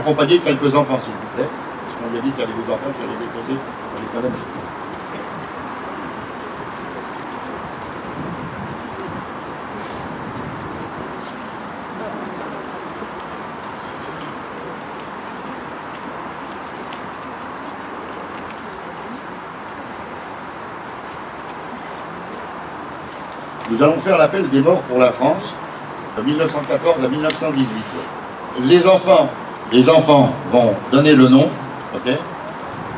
accompagné de quelques enfants, s'il vous plaît, parce qu'on lui a dit qu'il y avait des enfants qui allaient déposer dans les phalanges. Nous allons faire l'appel des morts pour la France, de 1914 à 1918. Les enfants vont donner le nom, ok?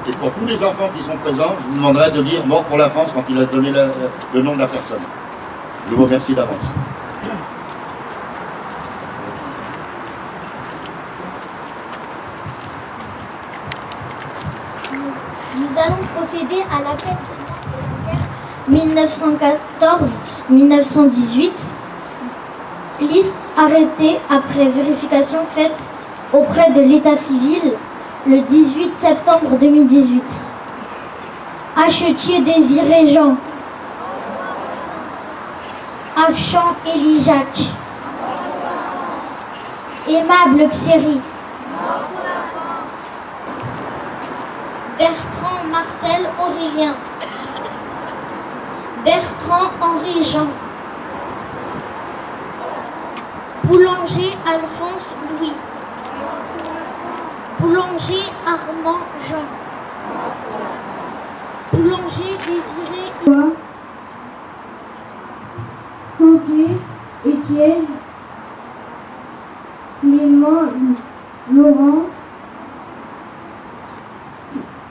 Et pour tous les enfants qui sont présents, je vous demanderai de dire mort pour la France quand il a donné le nom de la personne. Je vous remercie d'avance. Nous allons procéder à l'appel de la guerre 1914-1918. Liste arrêtée après vérification faite auprès de l'état civil le 18 septembre 2018. Achetier Désiré Jean. Afchan Élie Jacques. Aimable Xéry. Bertrand Marcel Aurélien. Bertrand Henri Jean. Boulanger Alphonse Louis. Boulanger Armand Jean. Boulanger Désiré Santé Étienne. Clément Laurent.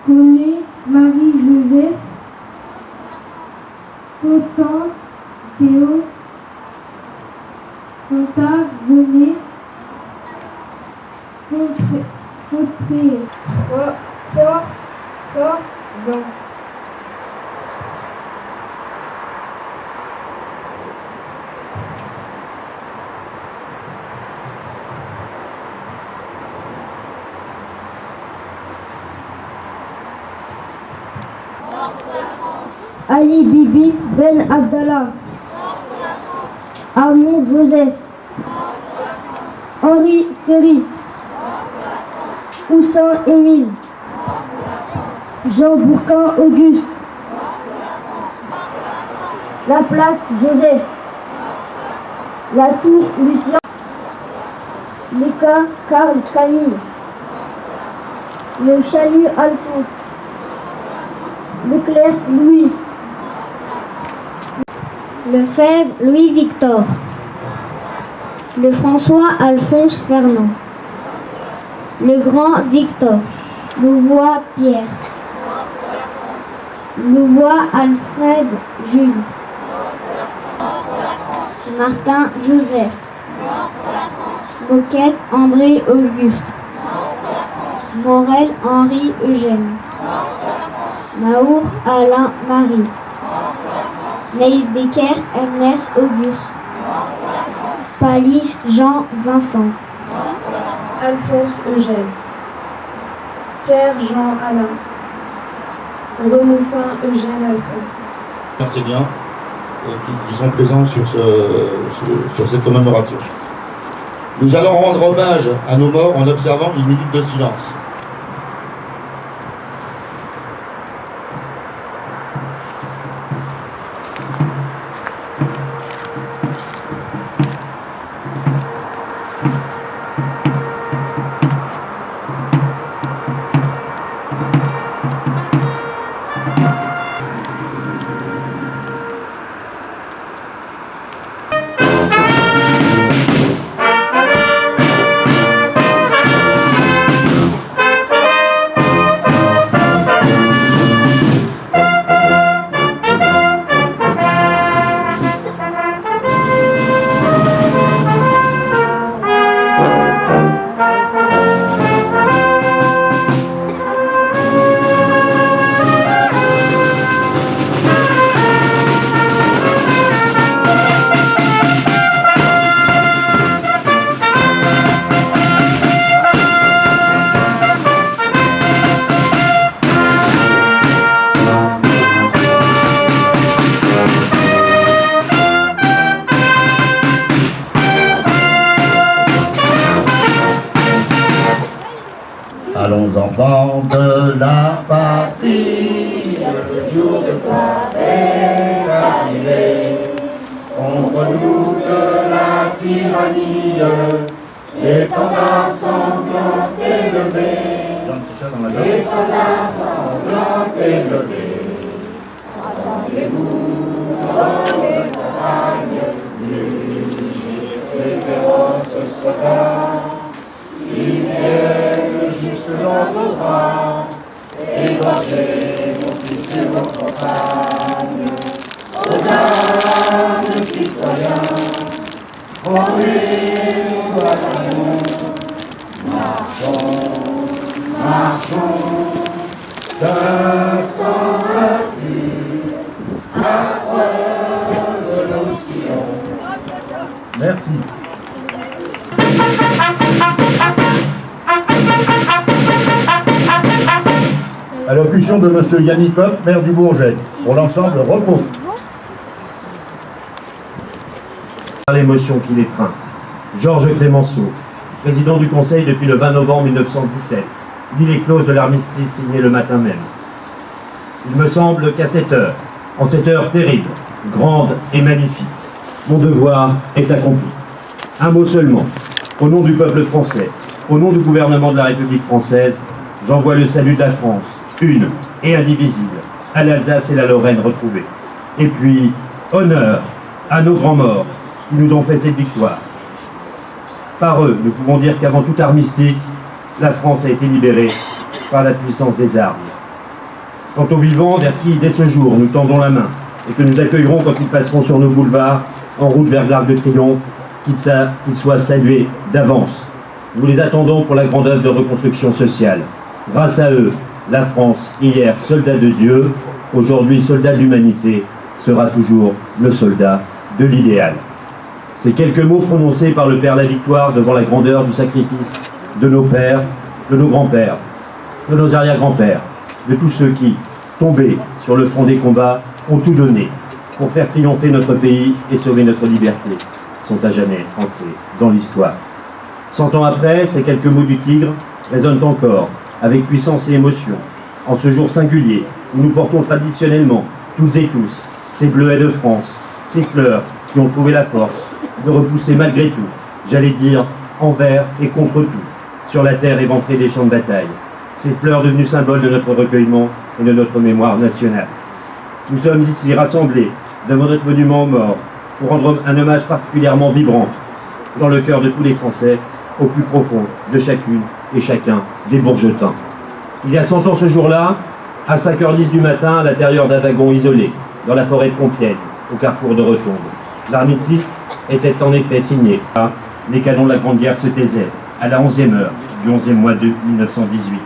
Collet Marie-Joseph. Totan Théo. Contact René. Contré Fort Jean. Ali Bibi Ben Abdallah. Armand Joseph. Henri Ferry. Houssin Émile. Jean Bourquin Auguste. Laplace Joseph. Latour Lucien. Léca Carl Camille. Le Chalut Alphonse. Leclerc Louis. Lefebvre Louis-Victor. Le François Alphonse Fernand. Le Grand Victor. Louvois Pierre. Louvois Alfred Jules. Martin Joseph. Moquette André Auguste. Morel Henri Eugène. Maour Alain Marie. Neil Becker Ernest Auguste. Paliche Jean Vincent. Alphonse Eugène. Pierre Jean Alain. Remoussin Eugène Alphonse. Enseignants qui sont présents sur cette commémoration. Nous allons rendre hommage à nos morts en observant une minute de silence. Allons enfants de la patrie, le jour de gloire est arrivé. Contre nous de la tyrannie, l'étendard sanglant est levé. L'étendard sanglant est levé. Attendez-vous dans les montagnes, ces féroces soldats, ils viennent juste dans nos bras, égorger vos fils et vos compagnes. Aux armes, citoyens, rendez-vous à nous. Marchons, d'un sang gratuit, à preuve de nos sillons. Merci. Allocution de M. Yannick Hoff, maire du Bourget, pour l'ensemble repos. L'émotion qui l'étreint. Georges Clémenceau, président du Conseil depuis le 20 novembre 1917, lit les clauses de l'armistice signées le matin même. Il me semble qu'à cette heure, en cette heure terrible, grande et magnifique, mon devoir est accompli. Un mot seulement. Au nom du peuple français, au nom du gouvernement de la République française, j'envoie le salut de la France, une et indivisible, à l'Alsace et la Lorraine retrouvées. Et puis, honneur à nos grands morts qui nous ont fait cette victoire. Par eux, nous pouvons dire qu'avant tout armistice, la France a été libérée par la puissance des armes. Quant aux vivants, vers qui, dès ce jour, nous tendons la main et que nous accueillerons quand ils passeront sur nos boulevards, en route vers l'Arc de Triomphe, qu'ils soient salués d'avance. Nous les attendons pour la grande œuvre de reconstruction sociale. Grâce à eux, la France, hier soldat de Dieu, aujourd'hui soldat de l'humanité, sera toujours le soldat de l'idéal. Ces quelques mots prononcés par le Père Lavictoire devant la grandeur du sacrifice de nos pères, de nos grands-pères, de nos arrière-grands-pères, de tous ceux qui, tombés sur le front des combats, ont tout donné pour faire triompher notre pays et sauver notre liberté, sont à jamais entrés dans l'histoire. 100 ans après, ces quelques mots du Tigre résonnent encore avec puissance et émotion, en ce jour singulier où nous portons traditionnellement, tous et tous, ces bleuets de France, ces fleurs qui ont trouvé la force de repousser malgré tout, j'allais dire envers et contre tout, sur la terre éventrée des champs de bataille, ces fleurs devenues symboles de notre recueillement et de notre mémoire nationale. Nous sommes ici rassemblés devant notre monument aux morts pour rendre un hommage particulièrement vibrant dans le cœur de tous les Français, au plus profond de chacune et chacun des Bourgetins. Il y a 100 ans ce jour-là, à 5h10 du matin, à l'intérieur d'un wagon isolé, dans la forêt de Compiègne, au carrefour de Retombe, l'armistice était en effet signé. Les canons de la Grande Guerre se taisaient, à la 11e heure du 11e mois de 1918.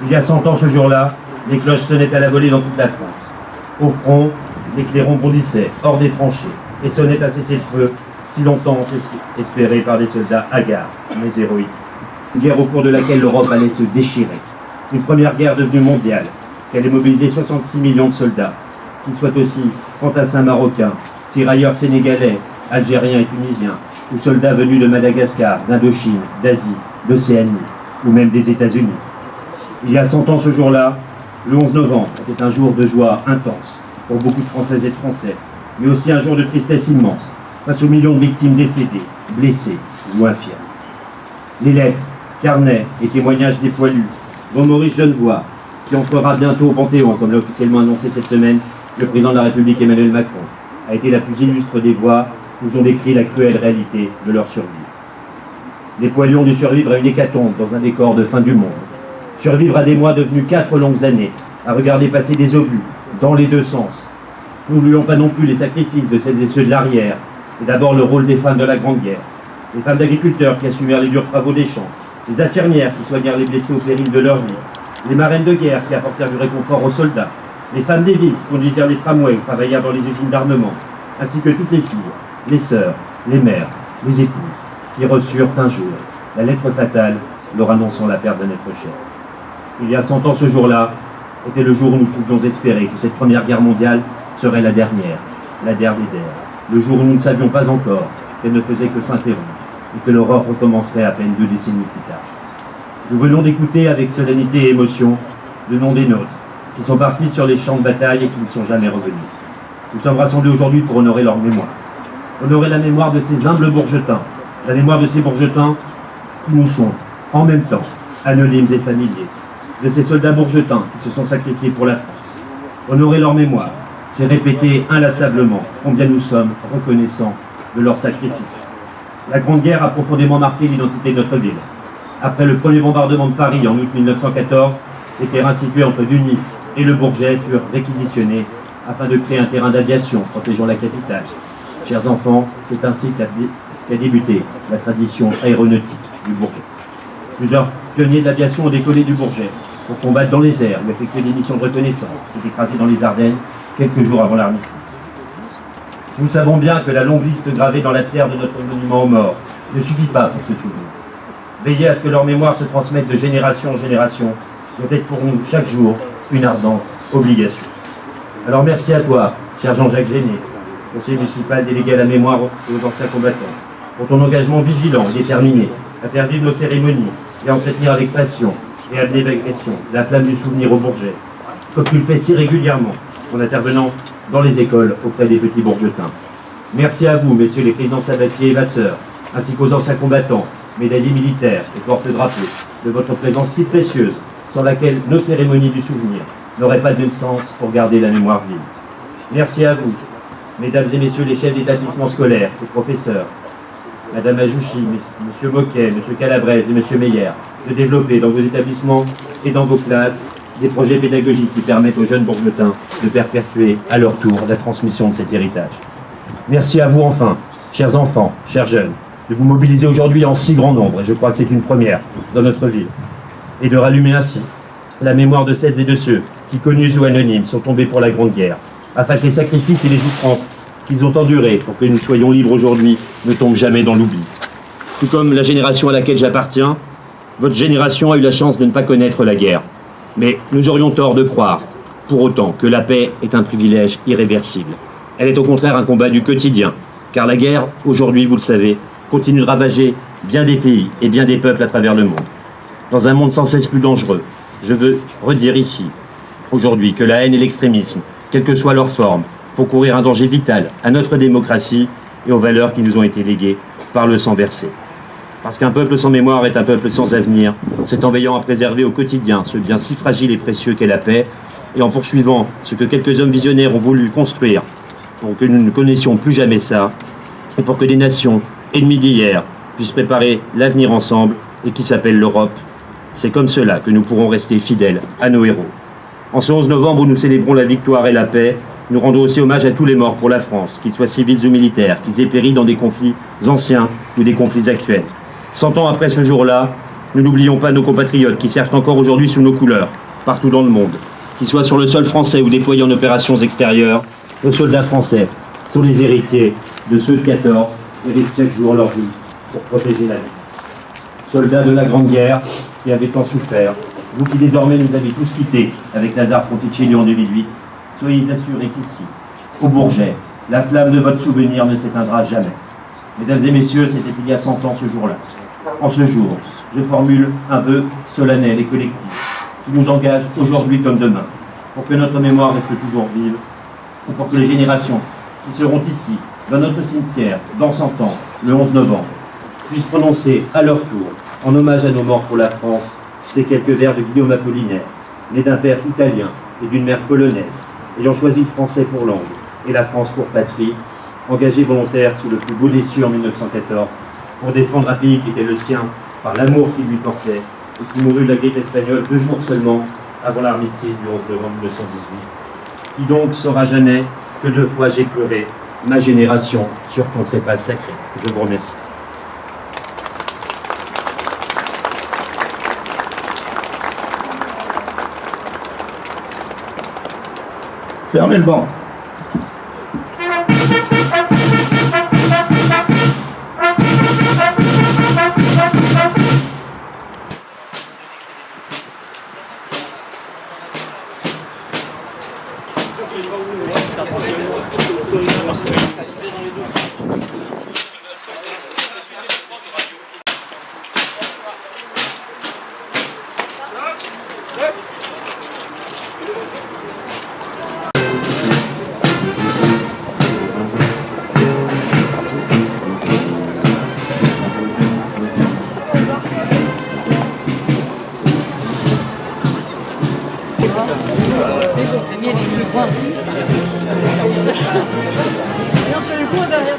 Il y a 100 ans ce jour-là, les cloches sonnaient à la volée dans toute la France. Au front, les clairons bondissaient hors des tranchées et sonnaient à cesser le feu, si longtemps espéré par des soldats hagards, mais héroïques. Une guerre au cours de laquelle l'Europe allait se déchirer. Une première guerre devenue mondiale, qui allait mobiliser 66 millions de soldats, qu'ils soient aussi fantassins marocains, tirailleurs sénégalais, algériens et tunisiens, ou soldats venus de Madagascar, d'Indochine, d'Asie, d'Océanie, ou même des États-Unis. Il y a 100 ans ce jour-là, le 11 novembre était un jour de joie intense pour beaucoup de Françaises et de Français, mais aussi un jour de tristesse immense face aux millions de victimes décédées, blessées ou infirmes. Les lettres, carnets et témoignages des poilus, dont Maurice Genevoix, qui entrera bientôt au Panthéon, comme l'a officiellement annoncé cette semaine le président de la République Emmanuel Macron, a été la plus illustre des voix, nous ont décrit la cruelle réalité de leur survie. Les poilus ont dû survivre à une hécatombe dans un décor de fin du monde. Survivre à des mois devenus 4 longues années, à regarder passer des obus, dans les deux sens. N'oublions pas non plus les sacrifices de celles et ceux de l'arrière, et d'abord le rôle des femmes de la Grande Guerre, les femmes d'agriculteurs qui assumèrent les durs travaux des champs, les infirmières qui soignèrent les blessés au péril de leur vie, les marraines de guerre qui apportèrent du réconfort aux soldats, les femmes des villes qui conduisirent les tramways ou travaillèrent dans les usines d'armement, ainsi que toutes les filles, les sœurs, les mères, les épouses, qui reçurent un jour la lettre fatale leur annonçant la perte d'un être cher. Il y a 100 ans ce jour-là, était le jour où nous pouvions espérer que cette première guerre mondiale serait la dernière des guerres. Le jour où nous ne savions pas encore qu'elle ne faisait que s'interrompre et que l'horreur recommencerait à peine 2 décennies plus tard. Nous venons d'écouter avec solennité et émotion le nom des nôtres, qui sont partis sur les champs de bataille et qui ne sont jamais revenus. Nous sommes rassemblés aujourd'hui pour honorer leur mémoire. Honorer la mémoire de ces humbles bourgetins, la mémoire de ces bourgetins qui nous sont, en même temps, anonymes et familiers, de ces soldats bourgetins qui se sont sacrifiés pour la France. Honorer leur mémoire, c'est répéter inlassablement combien nous sommes reconnaissants de leur sacrifice. La Grande Guerre a profondément marqué l'identité de notre ville. Après le premier bombardement de Paris en août 1914, les terrains situés entre Duny et le Bourget furent réquisitionnés afin de créer un terrain d'aviation protégeant la capitale. Chers enfants, c'est ainsi qu'a débuté la tradition aéronautique du Bourget. Plusieurs pionniers de l'aviation ont décollé du Bourget pour combattre dans les airs ou effectuer des missions de reconnaissance, s'est écrasé dans les Ardennes quelques jours avant l'armistice. Nous savons bien que la longue liste gravée dans la terre de notre monument aux morts ne suffit pas pour se souvenir. Veiller à ce que leur mémoire se transmette de génération en génération doit être pour nous, chaque jour, une ardente obligation. Alors merci à toi, cher Jean-Jacques Géné, conseiller municipal délégué à la mémoire aux anciens combattants, pour ton engagement vigilant et déterminé à faire vivre nos cérémonies et à entretenir avec passion et abnégation la flamme du souvenir au Bourget, comme tu le fais si régulièrement en intervenant dans les écoles auprès des petits bourgetins. Merci à vous, messieurs les présidents Sabatier et Vasseur, ainsi qu'aux anciens combattants, médaillés militaires et porte-drapeaux, de votre présence si précieuse, sans laquelle nos cérémonies du souvenir n'auraient pas de sens pour garder la mémoire vive. Merci à vous, mesdames et messieurs les chefs d'établissement scolaire et professeurs, Madame Ajouchi, Monsieur Moquet, Monsieur Calabrese et Monsieur Meyer, de développer dans vos établissements et dans vos classes des projets pédagogiques qui permettent aux jeunes bourgetins de perpétuer à leur tour la transmission de cet héritage. Merci à vous enfin, chers enfants, chers jeunes, de vous mobiliser aujourd'hui en si grand nombre, et je crois que c'est une première dans notre ville, et de rallumer ainsi la mémoire de celles et de ceux qui, connus ou anonymes, sont tombés pour la Grande Guerre, afin que les sacrifices et les souffrances qu'ils ont endurés pour que nous soyons libres aujourd'hui ne tombent jamais dans l'oubli. Tout comme la génération à laquelle j'appartiens, votre génération a eu la chance de ne pas connaître la guerre. Mais nous aurions tort de croire, pour autant, que la paix est un privilège irréversible. Elle est au contraire un combat du quotidien, car la guerre, aujourd'hui, vous le savez, continue de ravager bien des pays et bien des peuples à travers le monde. Dans un monde sans cesse plus dangereux, je veux redire ici, aujourd'hui, que la haine et l'extrémisme, quelle que soit leur forme, font courir un danger vital à notre démocratie et aux valeurs qui nous ont été léguées par le sang versé. Parce qu'un peuple sans mémoire est un peuple sans avenir, c'est en veillant à préserver au quotidien ce bien si fragile et précieux qu'est la paix, et en poursuivant ce que quelques hommes visionnaires ont voulu construire pour que nous ne connaissions plus jamais ça, et pour que des nations ennemies d'hier puissent préparer l'avenir ensemble et qui s'appelle l'Europe. C'est comme cela que nous pourrons rester fidèles à nos héros. En ce 11 novembre où nous célébrons la victoire et la paix, nous rendons aussi hommage à tous les morts pour la France, qu'ils soient civils ou militaires, qu'ils aient péri dans des conflits anciens ou des conflits actuels. 100 ans après ce jour-là, nous n'oublions pas nos compatriotes qui servent encore aujourd'hui sous nos couleurs, partout dans le monde. Qu'ils soient sur le sol français ou déployés en opérations extérieures, nos soldats français sont les héritiers de ceux de 14 et risquent chaque jour leur vie pour protéger la vie. Soldats de la Grande Guerre qui avaient tant souffert, vous qui désormais nous avez tous quittés avec Lazare Ponticelli en 2008, soyez assurés qu'ici, au Bourget, la flamme de votre souvenir ne s'éteindra jamais. Mesdames et messieurs, c'était il y a 100 ans ce jour-là. En ce jour, je formule un vœu solennel et collectif qui nous engage aujourd'hui comme demain, pour que notre mémoire reste toujours vive, et pour que les générations qui seront ici, dans notre cimetière, dans 100 ans, le 11 novembre, puissent prononcer à leur tour, en hommage à nos morts pour la France, ces quelques vers de Guillaume Apollinaire, né d'un père italien et d'une mère polonaise, ayant choisi le français pour langue et la France pour patrie, engagé volontaire sous le plus beau des cieux en 1914, pour défendre un pays qui était le sien par l'amour qu'il lui portait, et qui mourut de la grippe espagnole 2 jours seulement avant l'armistice du 11 novembre 1918. Qui donc saura jamais que 2 fois j'ai pleuré ma génération sur ton trépas sacré. Je vous remercie. Fermez le banc. les points. Regarde, tu as les points derrière.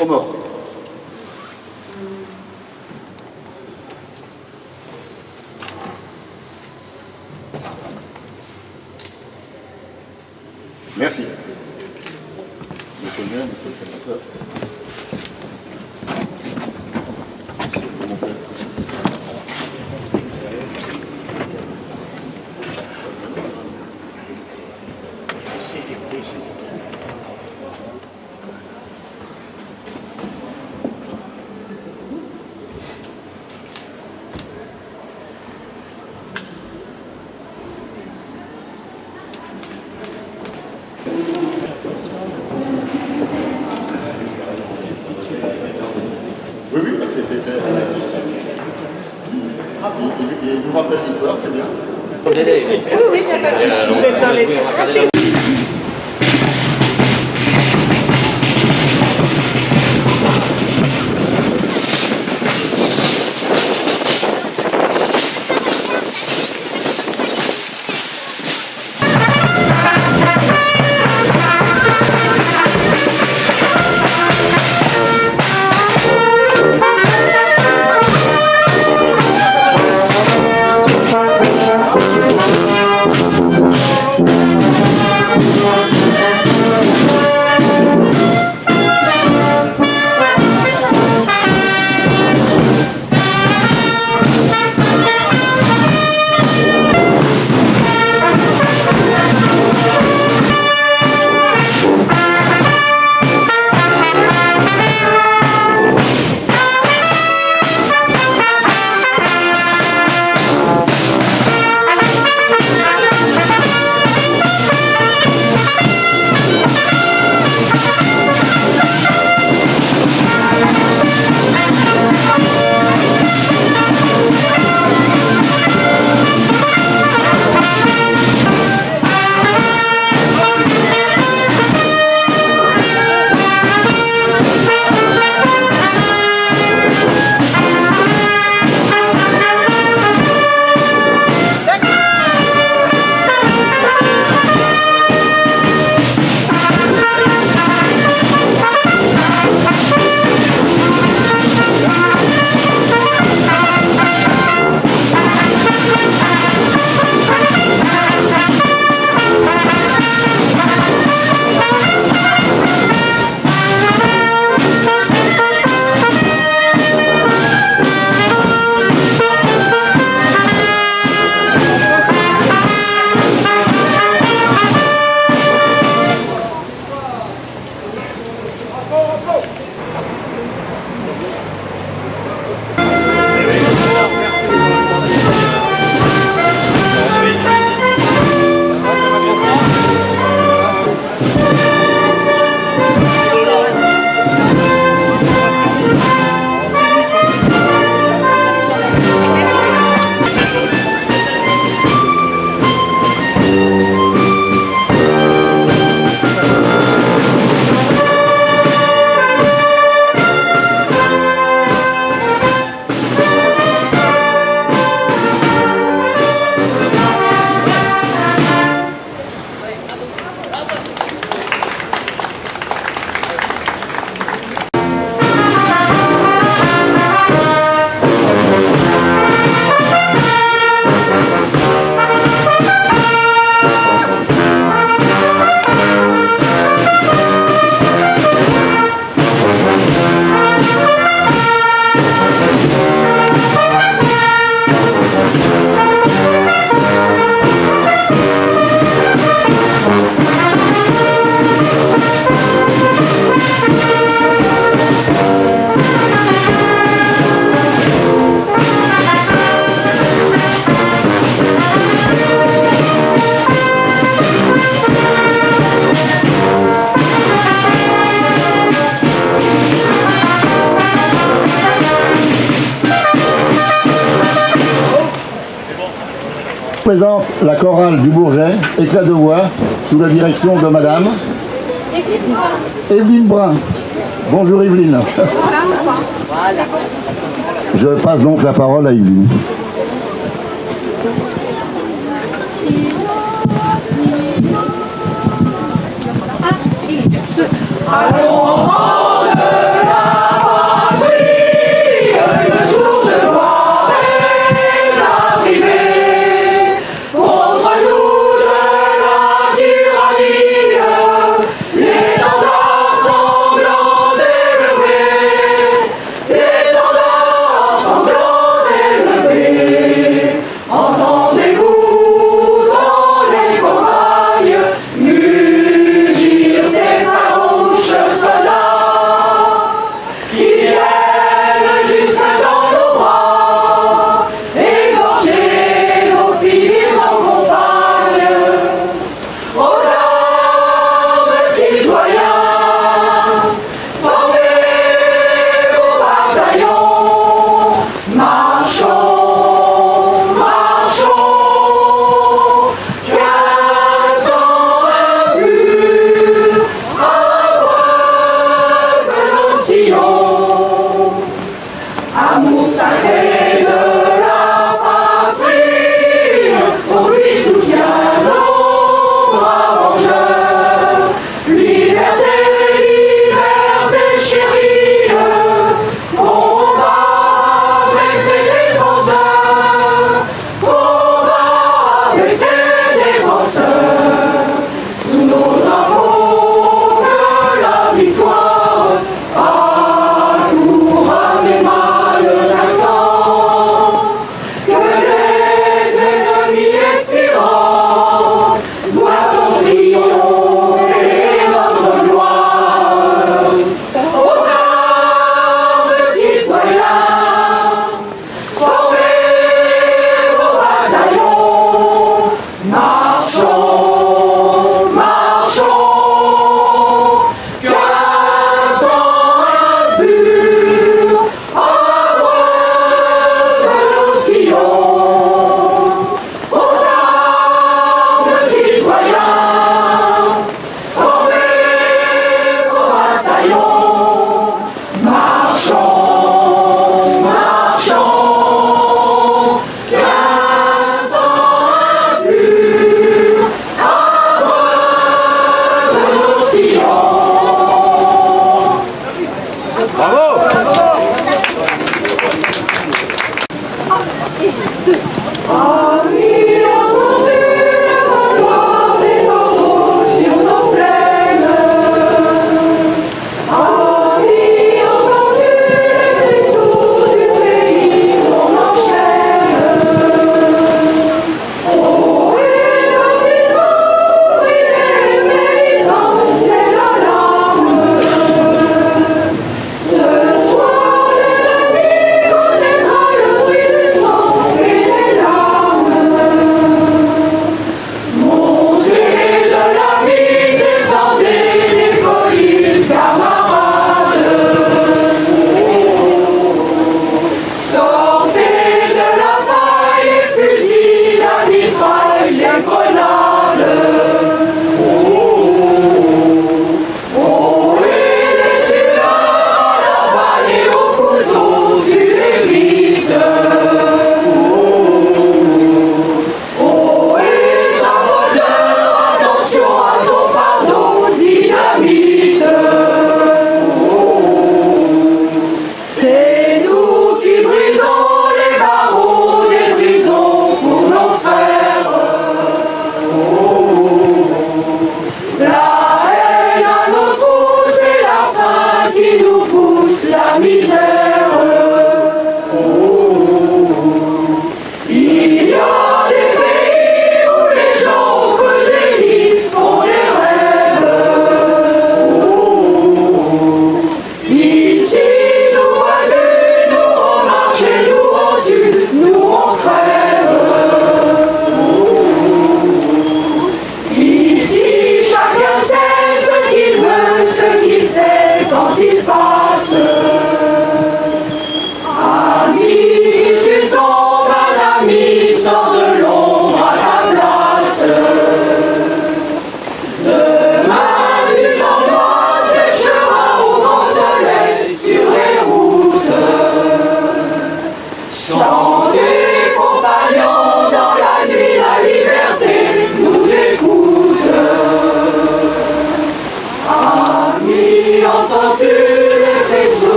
Aux morts. Merci. Monsieur le maire, monsieur le sénateur. Oui, oui, bah, c'était fait. Il nous rappelle l'histoire, c'est bien. Oui, oui, il n'y a pas de souci. présente la chorale du Bourget, Éclat de voix, sous la direction de Madame Evelyne Brun. Bonjour Evelyne. Je passe donc la parole à Evelyne. Allons enfants de la patrie, le jour de gloire est arrivé. Contre nous de la tyrannie, l'étendard sanglant élevé, l'étendard sanglant élevé. Entendez-vous dans les campagnes mugir ces farouches soldats?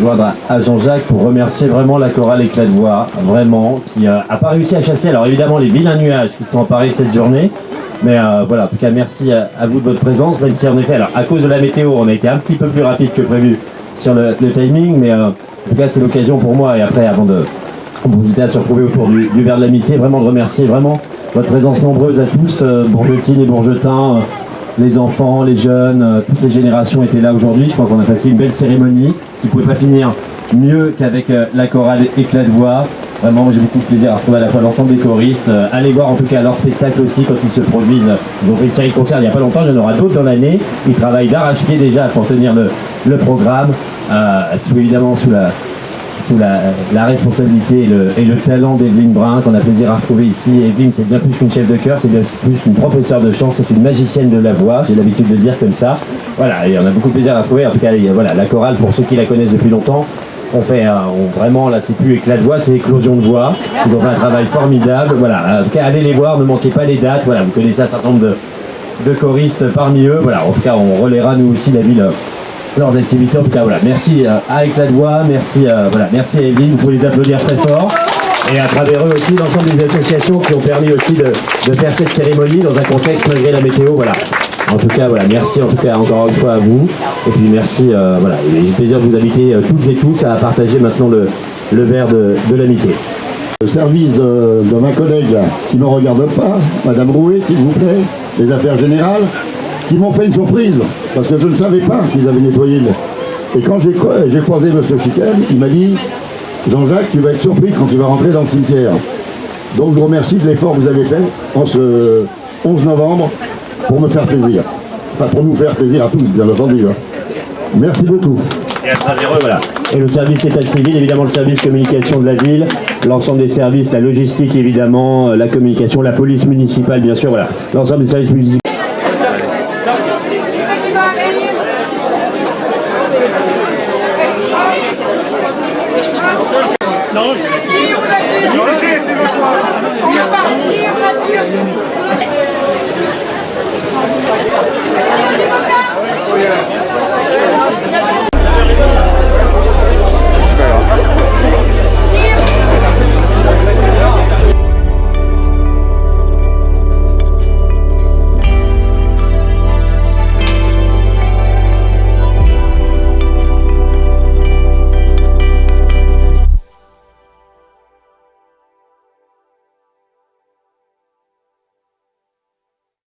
joindre à Jean-Jacques pour remercier vraiment la chorale Éclat de Voix, vraiment, qui n'a pas réussi à chasser, alors évidemment, les vilains nuages qui sont emparés de cette journée. Mais voilà, en tout cas, merci à vous de votre présence, même si en effet, alors à cause de la météo, on a été un petit peu plus rapide que prévu sur le timing, mais en tout cas, c'est l'occasion pour moi, et après, avant de vous inviter à se retrouver autour du verre de l'amitié, vraiment de remercier vraiment votre présence nombreuse à tous, Bourgetines et Bourgetins, les enfants, les jeunes, toutes les générations étaient là aujourd'hui. Je crois qu'on a passé une belle cérémonie qui ne pouvait pas finir mieux qu'avec la chorale Éclat de Voix. Vraiment, moi j'ai beaucoup de plaisir à retrouver à la fois l'ensemble des choristes. Allez voir en tout cas leur spectacle aussi quand ils se produisent. Ils ont fait une série de concerts il n'y a pas longtemps, il y en aura d'autres dans l'année. Ils travaillent d'arrache-pied déjà pour tenir le programme, évidemment sous la responsabilité et le talent d'Evelyne Brun qu'on a plaisir à retrouver ici. Evelyne, c'est bien plus qu'une chef de chœur, c'est bien plus qu'une professeure de chant, c'est une magicienne de la voix, j'ai l'habitude de le dire comme ça. Voilà, et on a beaucoup de plaisir à la retrouver. En tout cas, voilà, la chorale, pour ceux qui la connaissent depuis longtemps, on fait vraiment, là c'est plus Éclat de Voix, c'est éclosion de voix. Ils ont fait un travail formidable. Voilà, en tout cas, allez les voir, ne manquez pas les dates. Voilà, vous connaissez un certain nombre de choristes parmi eux. Voilà, en tout cas, on relaiera nous aussi la ville. Leurs activités. En tout cas, voilà, merci à Éclat de Voix, merci à Evelyne, vous pouvez les applaudir très fort. Et à travers eux aussi, l'ensemble des associations qui ont permis aussi de faire cette cérémonie dans un contexte malgré la météo. Voilà. En tout cas, voilà, merci en tout cas encore une fois à vous. Et puis merci, voilà, j'ai le plaisir de vous inviter toutes et tous à partager maintenant le verre de l'amitié. Le service de ma collègue qui ne me regarde pas, Madame Rouet, s'il vous plaît, les affaires générales, qui m'ont fait une surprise, parce que je ne savais pas qu'ils avaient nettoyé Et quand j'ai croisé M. Chiquel, il m'a dit « Jean-Jacques, tu vas être surpris quand tu vas rentrer dans le cimetière ». Donc je vous remercie de l'effort que vous avez fait en ce 11 novembre pour me faire plaisir. Enfin, pour nous faire plaisir à tous, bien entendu. Merci beaucoup. Et à travers eux, voilà. Et le service état civil, évidemment le service communication de la ville, l'ensemble des services, la logistique évidemment, la communication, la police municipale bien sûr, voilà. L'ensemble des services municipaux.